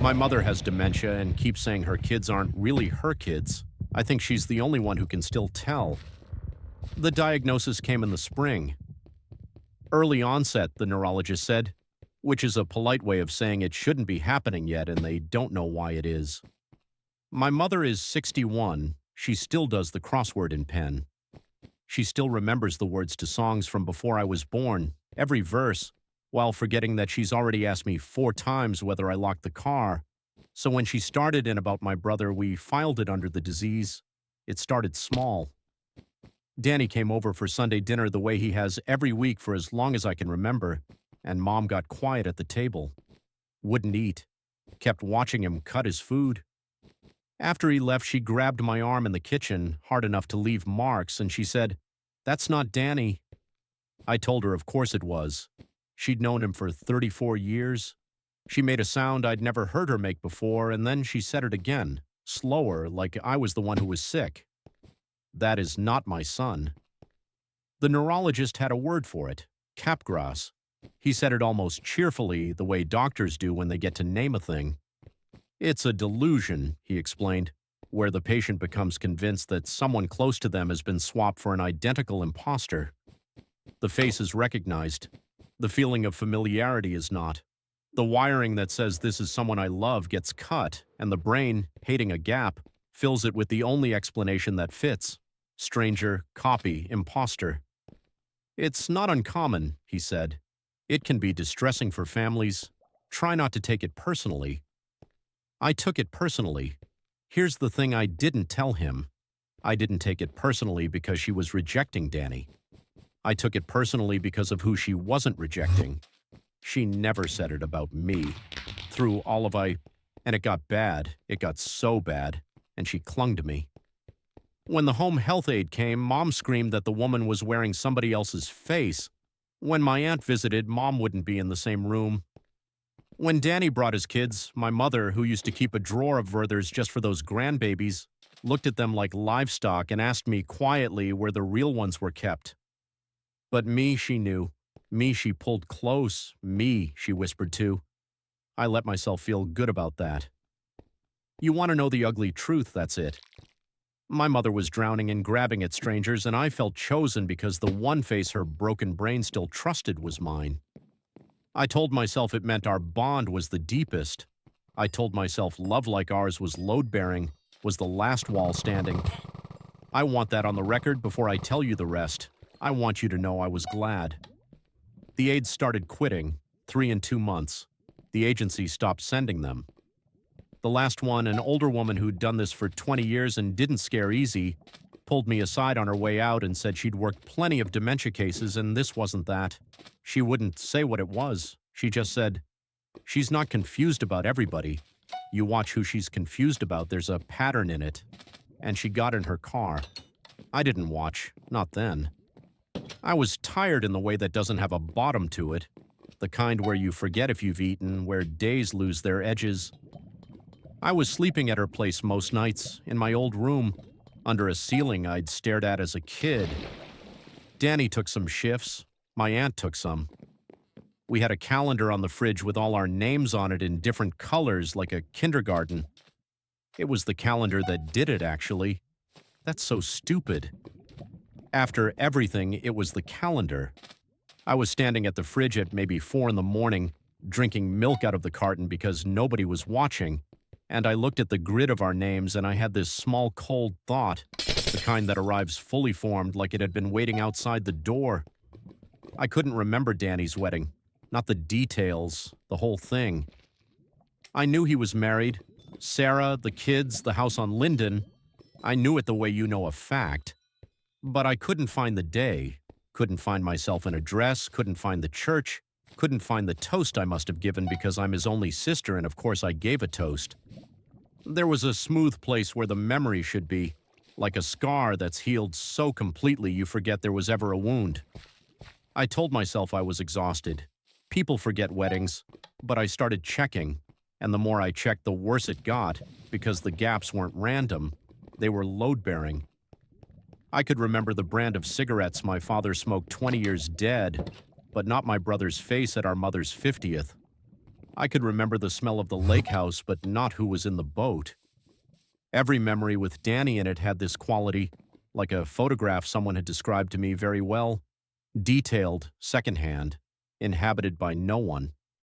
My mother has dementia and keeps saying her kids aren't really her kids. I think she's the only one who can still tell. The diagnosis came in the spring. Early onset, the neurologist said, which is a polite way of saying it shouldn't be happening yet and they don't know why it is. My mother is 61. She still does the crossword in pen. She still remembers the words to songs from before I was born, every verse, while forgetting that she's already asked me 4 times whether I locked the car. So when she started in about my brother, we filed it under the disease. It started small. Danny came over for Sunday dinner the way he has every week for as long as I can remember, and Mom got quiet at the table. Wouldn't eat. Kept watching him cut his food. After he left, she grabbed my arm in the kitchen, hard enough to leave marks, and she said, "That's not Danny." I told her of course it was. She'd known him for 34 years. She made a sound I'd never heard her make before, and then she said it again, slower, like I was the one who was sick. "That is not my son." The neurologist had a word for it, capgras. He said it almost cheerfully, the way doctors do when they get to name a thing. "It's a delusion," he explained, where the patient becomes convinced that someone close to them has been swapped for an identical imposter. The face is recognized. The feeling of familiarity is not. The wiring that says this is someone I love gets cut, and the brain, hating a gap, fills it with the only explanation that fits. Stranger, copy, imposter. "It's not uncommon," he said. "It can be distressing for families. Try not to take it personally." I took it personally. Here's the thing I didn't tell him. I didn't take it personally because she was rejecting Danny. I took it personally because of who she wasn't rejecting. She never said it about me. Through all of and it got bad. It got so bad. And she clung to me. When the home health aide came, Mom screamed that the woman was wearing somebody else's face. When my aunt visited, Mom wouldn't be in the same room. When Danny brought his kids, my mother, who used to keep a drawer of Werther's just for those grandbabies, looked at them like livestock and asked me quietly where the real ones were kept. But me, she knew. Me, she pulled close. Me, she whispered too. I let myself feel good about that. You want to know the ugly truth, that's it. My mother was drowning and grabbing at strangers, and I felt chosen because the one face her broken brain still trusted was mine. I told myself it meant our bond was the deepest. I told myself love like ours was load-bearing, was the last wall standing. I want that on the record before I tell you the rest. I want you to know I was glad. The aides started quitting, 3 and 2 months. The agency stopped sending them. The last one, an older woman who'd done this for 20 years and didn't scare easy, pulled me aside on her way out and said she'd worked plenty of dementia cases and this wasn't that. She wouldn't say what it was. She just said, "She's not confused about everybody. You watch who she's confused about, there's a pattern in it." And she got in her car. I didn't watch, not then. I was tired in the way that doesn't have a bottom to it, the kind where you forget if you've eaten, where days lose their edges. I was sleeping at her place most nights, in my old room, under a ceiling I'd stared at as a kid. Danny took some shifts. My aunt took some. We had a calendar on the fridge with all our names on it in different colors, like a kindergarten. It was the calendar that did it, actually. That's so stupid. After everything, it was the calendar. I was standing at the fridge at maybe 4 in the morning, drinking milk out of the carton because nobody was watching. And I looked at the grid of our names and I had this small cold thought, the kind that arrives fully formed like it had been waiting outside the door. I couldn't remember Danny's wedding, not the details, the whole thing. I knew he was married, Sarah, the kids, the house on Linden. I knew it the way you know a fact. But I couldn't find the day, couldn't find myself in a dress, couldn't find the church, couldn't find the toast I must have given because I'm his only sister and of course I gave a toast. There was a smooth place where the memory should be, like a scar that's healed so completely you forget there was ever a wound. I told myself I was exhausted. People forget weddings, but I started checking, and the more I checked, the worse it got, because the gaps weren't random. They were load-bearing. I could remember the brand of cigarettes my father smoked 20 years dead, but not my brother's face at our mother's 50th. I could remember the smell of the lake house, but not who was in the boat. Every memory with Danny in it had this quality, like a photograph someone had described to me very well, detailed, secondhand, inhabited by no one.